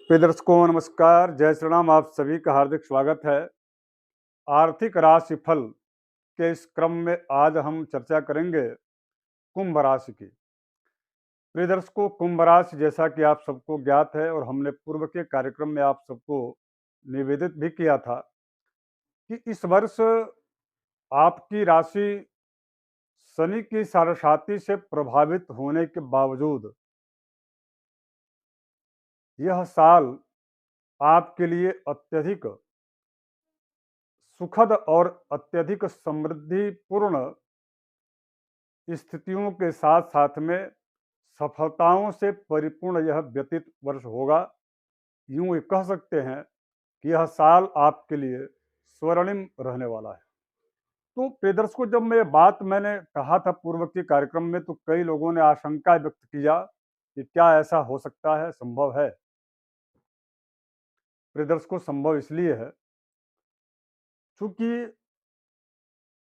प्रिय दर्शकों नमस्कार, जय श्री राम। आप सभी का हार्दिक स्वागत है। आर्थिक राशिफल के इस क्रम में आज हम चर्चा करेंगे कुंभ राशि की। प्रिय दर्शकों, कुंभ राशि जैसा कि आप सबको ज्ञात है और हमने पूर्व के कार्यक्रम में आप सबको निवेदित भी किया था कि इस वर्ष आपकी राशि शनि की साढ़ेसाती से प्रभावित होने के बावजूद यह साल आपके लिए अत्यधिक सुखद और अत्यधिक समृद्धिपूर्ण स्थितियों के साथ साथ में सफलताओं से परिपूर्ण यह व्यतीत वर्ष होगा। यूं ही कह सकते हैं कि यह साल आपके लिए स्वर्णिम रहने वाला है। तो प्रिय दर्शकों, जब मैंने कहा था पूर्व के कार्यक्रम में, तो कई लोगों ने आशंका व्यक्त किया कि क्या ऐसा हो सकता है, संभव है। प्रिय दर्शकों, संभव इसलिए है क्योंकि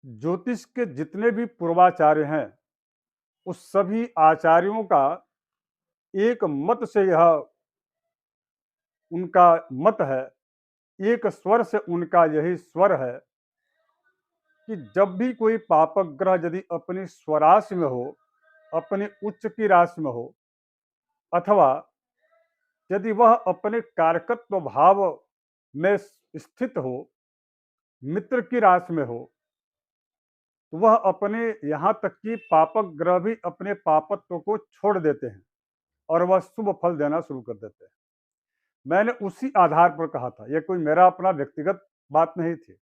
ज्योतिष के जितने भी पूर्वाचार्य हैं उस सभी आचार्यों का एक मत से यह उनका मत है, एक स्वर से उनका यही स्वर है कि जब भी कोई पापक ग्रह यदि अपनी स्वराशि में हो, अपनी उच्च की राशि में हो, अथवा यदि वह अपने कारकत्व भाव में स्थित हो, मित्र की राशि में हो, तो वह अपने यहाँ तक कि पापक ग्रह भी अपने पापत्व को छोड़ देते हैं और वह शुभ फल देना शुरू कर देते हैं। मैंने उसी आधार पर कहा था, यह कोई मेरा अपना व्यक्तिगत बात नहीं थी।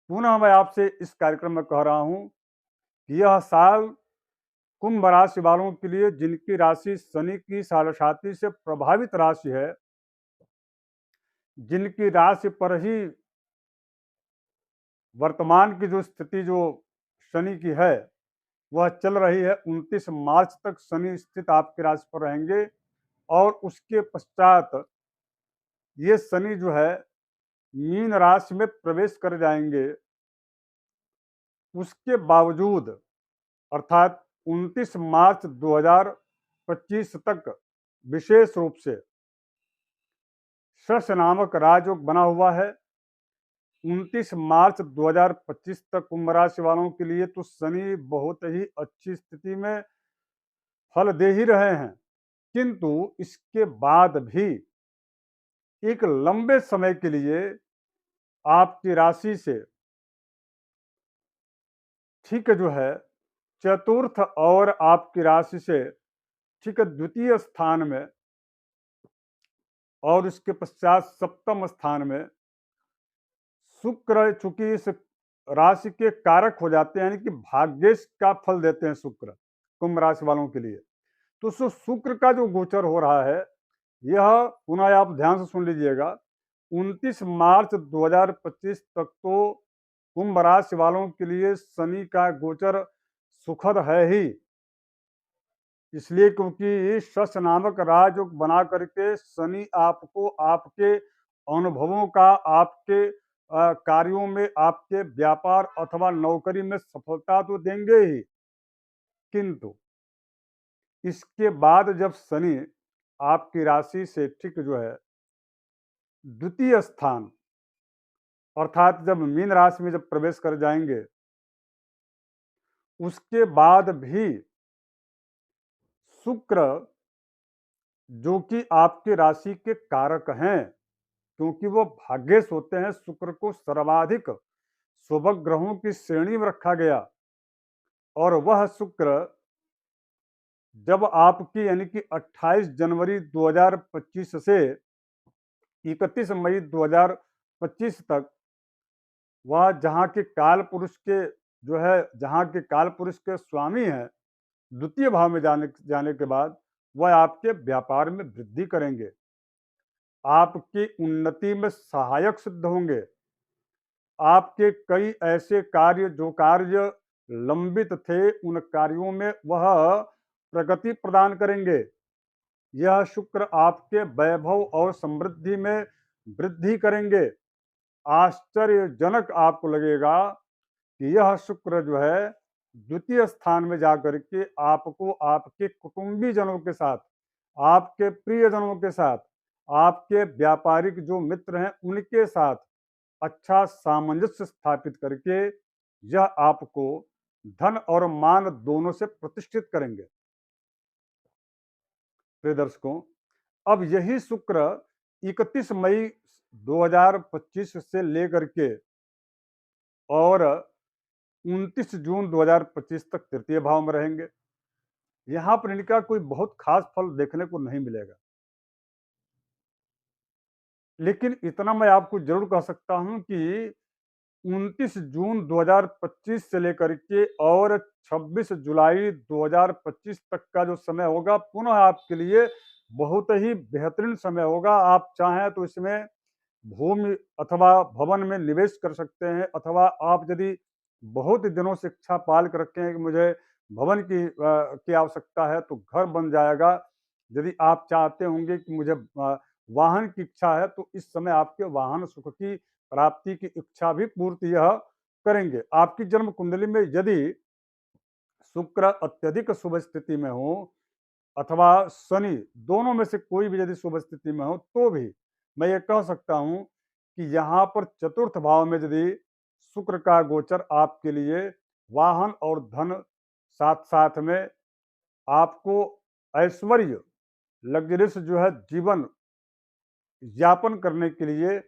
पुनः मैं आपसे इस कार्यक्रम में कह रहा हूं कि यह साल कुंभ राशि वालों के लिए, जिनकी राशि शनि की साढ़ेसाती से प्रभावित राशि है, जिनकी राशि पर ही वर्तमान की जो स्थिति जो शनि की है वह चल रही है। 29 मार्च तक शनि स्थित आपकी राशि पर रहेंगे और उसके पश्चात ये शनि जो है मीन राशि में प्रवेश कर जाएंगे। उसके बावजूद अर्थात 29 मार्च 2025 तक विशेष रूप से शश नामक राजयोग बना हुआ है। 29 मार्च 2025 तक कुंभ राशि वालों के लिए तो शनि बहुत ही अच्छी स्थिति में फल दे ही रहे हैं, किंतु इसके बाद भी एक लंबे समय के लिए आपकी राशि से ठीक जो है चतुर्थ और आपकी राशि से ठीक द्वितीय स्थान में और इसके पश्चात सप्तम स्थान में शुक्र, चूंकि इस राशि के कारक हो जाते हैं, यानी कि भाग्येश का फल देते हैं शुक्र कुंभ राशि वालों के लिए। तो शुक्र का जो गोचर हो रहा है, यह पुनः आप ध्यान से सुन लीजिएगा, 29 मार्च 2025 तक तो कुंभ राशि वालों के लिए शनि का गोचर सुखद है ही, इसलिए क्योंकि शश नामक राजयोग बना करके शनि आपको आपके अनुभवों का, आपके कार्यों में, आपके व्यापार अथवा नौकरी में सफलता तो देंगे ही, किंतु इसके बाद जब शनि आपकी राशि से ठीक जो है द्वितीय स्थान अर्थात जब मीन राशि में जब प्रवेश कर जाएंगे, उसके बाद भी शुक्र जो कि आपकी राशि के कारक हैं, क्योंकि वो भाग्येश होते हैं, शुक्र को सर्वाधिक शुभ ग्रहों की श्रेणी में रखा गया और वह शुक्र जब आपकी यानी कि 28 जनवरी 2025 से 31 मई 2025 तक वह जहाँ के काल पुरुष के जो है, जहाँ के काल पुरुष के स्वामी हैं, द्वितीय भाव में जाने के बाद वह आपके व्यापार में वृद्धि करेंगे, आपकी उन्नति में सहायक सिद्ध होंगे। आपके कई ऐसे कार्य जो कार्य लंबित थे, उन कार्यों में वह प्रगति प्रदान करेंगे। यह शुक्र आपके वैभव और समृद्धि में वृद्धि करेंगे। आश्चर्यजनक आपको लगेगा कि यह शुक्र जो है द्वितीय स्थान में जाकर के आपको आपके कुटुंबी जनों के साथ, आपके प्रियजनों के साथ, आपके व्यापारिक जो मित्र हैं उनके साथ अच्छा सामंजस्य स्थापित करके यह आपको धन और मान दोनों से प्रतिष्ठित करेंगे। प्रिय दर्शकों, अब यही शुक्र 31 मई 2025 से लेकर के और 29 जून 2025 तक तृतीय भाव में रहेंगे। यहाँ पर इनका कोई बहुत खास फल देखने को नहीं मिलेगा, लेकिन इतना मैं आपको जरूर कह सकता हूँ कि 29 जून 2025 से लेकर के और 26 जुलाई 2025 तक का जो समय होगा पुनः आपके लिए बहुत ही बेहतरीन समय होगा। आप चाहें तो इसमें भूमि अथवा भवन में निवेश कर सकते हैं, अथवा आप यदि बहुत दिनों से इच्छा पाल कर रखे हैं कि मुझे भवन की आवश्यकता है तो घर बन जाएगा। यदि आप चाहते होंगे कि मुझे वाहन की इच्छा है तो इस समय आपके वाहन सुख की प्राप्ति की इच्छा भी पूर्ति यह करेंगे। आपकी जन्म कुंडली में यदि शुक्र अत्यधिक शुभ स्थिति में हो अथवा शनि, दोनों में से कोई भी यदि शुभ स्थिति में हो तो भी मैं ये कह सकता हूं कि यहाँ पर चतुर्थ भाव में यदि शुक्र का गोचर आपके लिए वाहन और धन, साथ साथ में आपको ऐश्वर्य, लग्जरियस जो है जीवन यापन करने के लिए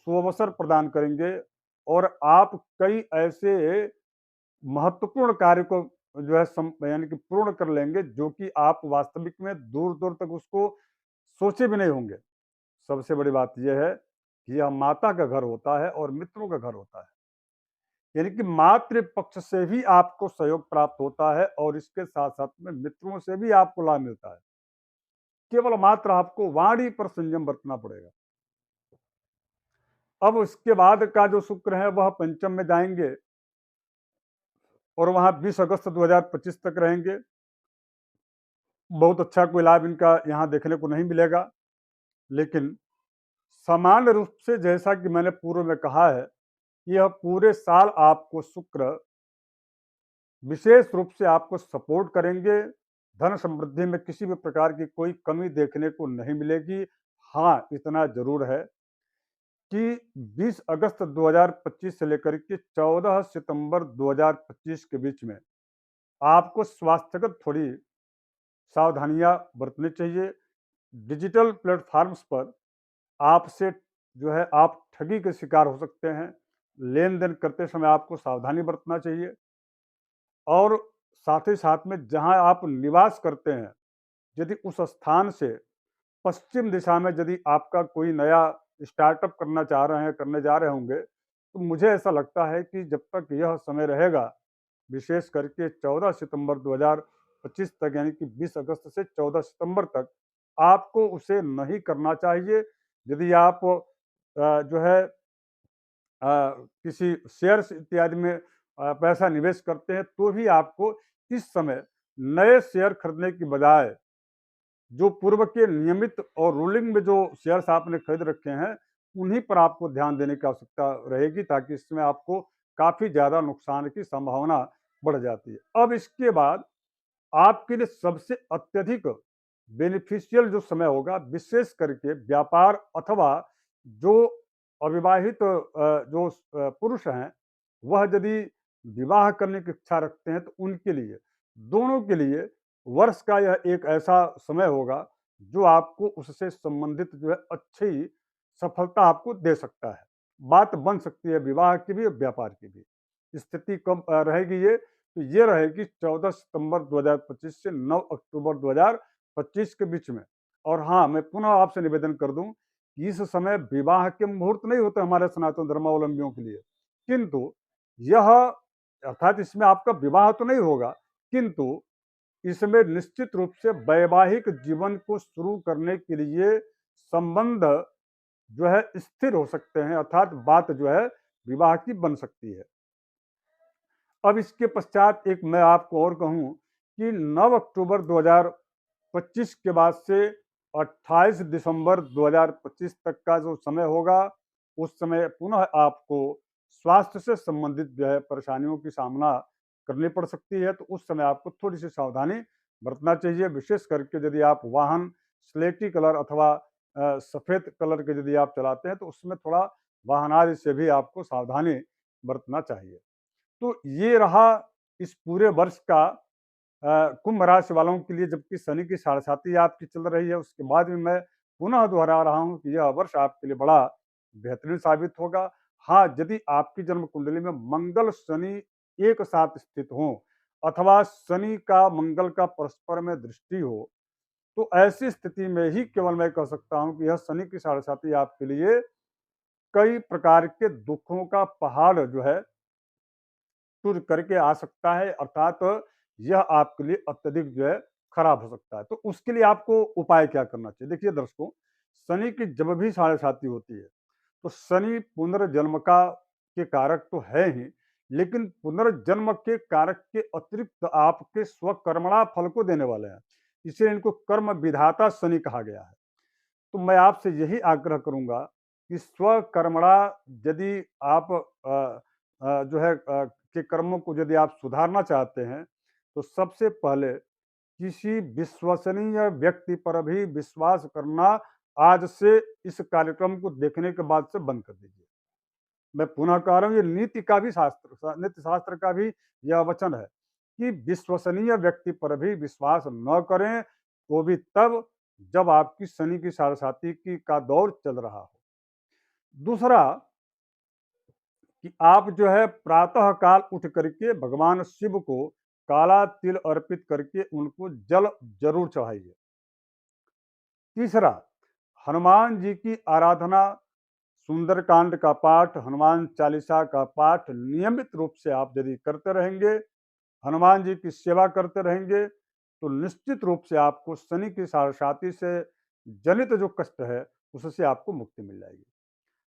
सुअवसर प्रदान करेंगे। और आप कई ऐसे महत्वपूर्ण कार्य को जो है यानी कि पूर्ण कर लेंगे जो कि आप वास्तविक में दूर दूर तक उसको सोचे भी नहीं होंगे। सबसे बड़ी बात यह है कि यह माता का घर होता है और मित्रों का घर होता है, यानी कि मातृ पक्ष से भी आपको सहयोग प्राप्त होता है और इसके साथ साथ में मित्रों से भी आपको लाभ मिलता है। केवल मात्र आपको वाणी पर संयम बरतना पड़ेगा। अब उसके बाद का जो शुक्र है वह पंचम में जाएंगे और वहां 20 अगस्त 2025 तक रहेंगे। बहुत अच्छा कोई लाभ इनका यहाँ देखने को नहीं मिलेगा, लेकिन सामान्य रूप से जैसा कि मैंने पूर्व में कहा है, यह पूरे साल आपको शुक्र विशेष रूप से आपको सपोर्ट करेंगे। धन समृद्धि में किसी भी प्रकार की कोई कमी देखने को नहीं मिलेगी। हाँ, इतना जरूर है कि 20 अगस्त 2025 से लेकर के 14 सितंबर 2025 के बीच में आपको स्वास्थ्यगत थोड़ी सावधानियां बरतनी चाहिए। डिजिटल प्लेटफॉर्म्स पर आपसे जो है आप ठगी के शिकार हो सकते हैं। लेन देन करते समय आपको सावधानी बरतना चाहिए। और साथ ही साथ में जहां आप निवास करते हैं, यदि उस स्थान से पश्चिम दिशा में यदि आपका कोई नया स्टार्टअप करना चाह रहे हैं, करने जा रहे होंगे, तो मुझे ऐसा लगता है कि जब तक यह समय रहेगा, विशेष करके 14 सितंबर 2025 तक, यानी कि 20 अगस्त से 14 सितंबर तक आपको उसे नहीं करना चाहिए। यदि आप जो है किसी शेयर्स इत्यादि में पैसा निवेश करते हैं तो भी आपको इस समय नए शेयर खरीदने की बजाय जो पूर्व के नियमित और रूलिंग में जो शेयर्स आपने खरीद रखे हैं उन्हीं पर आपको ध्यान देने की आवश्यकता रहेगी, ताकि इसमें आपको काफी ज्यादा नुकसान की संभावना बढ़ जाती है। अब इसके बाद आपके लिए सबसे अत्यधिक बेनिफिशियल जो समय होगा, विशेष करके व्यापार अथवा जो अविवाहित जो पुरुष हैं, वह यदि विवाह करने की इच्छा रखते हैं तो उनके लिए, दोनों के लिए वर्ष का यह एक ऐसा समय होगा जो आपको उससे संबंधित जो है अच्छी सफलता आपको दे सकता है। बात बन सकती है विवाह की भी और व्यापार की भी। स्थिति कब रहेगी तो ये रहेगी 14 सितंबर 2025 से 9 अक्टूबर 2025 के बीच में। और हाँ, मैं पुनः आपसे निवेदन कर दूं कि इस समय विवाह के मुहूर्त नहीं होते हमारे सनातन धर्मावलंबियों के लिए, किंतु यह अर्थात इसमें आपका विवाह तो नहीं होगा, किंतु इसमें निश्चित रूप से वैवाहिक जीवन को शुरू करने के लिए संबंध जो है स्थिर हो सकते हैं, अर्थात बात जो है विवाह की बन सकती है। अब इसके पश्चात एक मैं आपको और कहूं कि 9 अक्टूबर 2025 के बाद से 28 दिसंबर 2025 तक का जो समय होगा, उस समय पुनः आपको स्वास्थ्य से संबंधित जो है परेशानियों की सामना करनी पड़ सकती है। तो उस समय आपको थोड़ी सी सावधानी बरतना चाहिए, विशेष करके यदि आप वाहन स्लेटी कलर अथवा सफ़ेद कलर के यदि आप चलाते हैं तो उसमें थोड़ा वाहन आदि से भी आपको सावधानी बरतना चाहिए। तो ये रहा इस पूरे वर्ष का कुंभ राशि वालों के लिए, जबकि शनि की साढ़ेसाती आपकी चल रही है, उसके बाद भी मैं पुनः दोहरा रहा हूँ कि यह वर्ष आपके लिए बड़ा बेहतरीन साबित होगा। हाँ, यदि आपकी जन्म कुंडली में मंगल शनि एक साथ स्थित हों अथवा शनि का मंगल का परस्पर में दृष्टि हो, तो ऐसी स्थिति में ही केवल मैं कह सकता हूँ कि यह शनि की साढ़ेसाती आपके लिए कई प्रकार के दुखों का पहाड़ जो है टूट करके आ सकता है, अर्थात यह आपके लिए अत्यधिक जो है खराब हो सकता है। तो उसके लिए आपको उपाय क्या करना चाहिए? देखिए दर्शकों, शनि की जब भी साढ़ेसाती होती है, तो शनि पुनर्जन्म का के कारक तो है ही, लेकिन पुनर्जन्म के कारक के अतिरिक्त आपके स्वकर्मणा फल को देने वाले हैं। इसलिए इनको कर्म विधाता शनि कहा गया है। तो मैं आपसे यही आग्रह करूँगा कि स्वकर्मणा यदि आप जो है के कर्मों को यदि आप सुधारना चाहते हैं, तो सबसे पहले किसी विश्वसनीय व्यक्ति पर भी विश्वास करना आज से इस कार्यक्रम को देखने के बाद से बंद कर दीजिए। मैं पुनः कह रहा हूँ, ये नीति शास्त्र का भी यह वचन है कि विश्वसनीय व्यक्ति पर भी विश्वास न करें, वो भी तब जब आपकी शनि की साढ़ेसाती की का दौर चल रहा हो। दूसरा कि आप जो है प्रातः काल उठ करके भगवान शिव को काला तिल अर्पित करके उनको जल जरूर चढ़ाइए। तीसरा, हनुमान जी की आराधना, सुंदरकांड का पाठ, हनुमान चालीसा का पाठ नियमित रूप से आप यदि करते रहेंगे, हनुमान जी की सेवा करते रहेंगे, तो निश्चित रूप से आपको शनि की साढ़ेसाती से जनित जो कष्ट है, उससे आपको मुक्ति मिल जाएगी।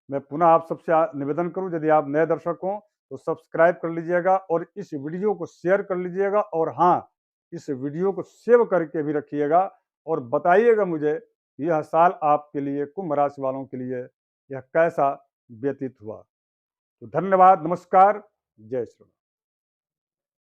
मैं पुनः आप सबसे निवेदन करूं, यदि आप नए दर्शक हों तो सब्सक्राइब कर लीजिएगा और इस वीडियो को शेयर कर लीजिएगा, और हाँ, इस वीडियो को सेव करके भी रखिएगा और बताइएगा मुझे यह साल आपके लिए, कुंभ राशि वालों के लिए, यह कैसा व्यतीत हुआ। तो धन्यवाद, नमस्कार, जय श्री राम।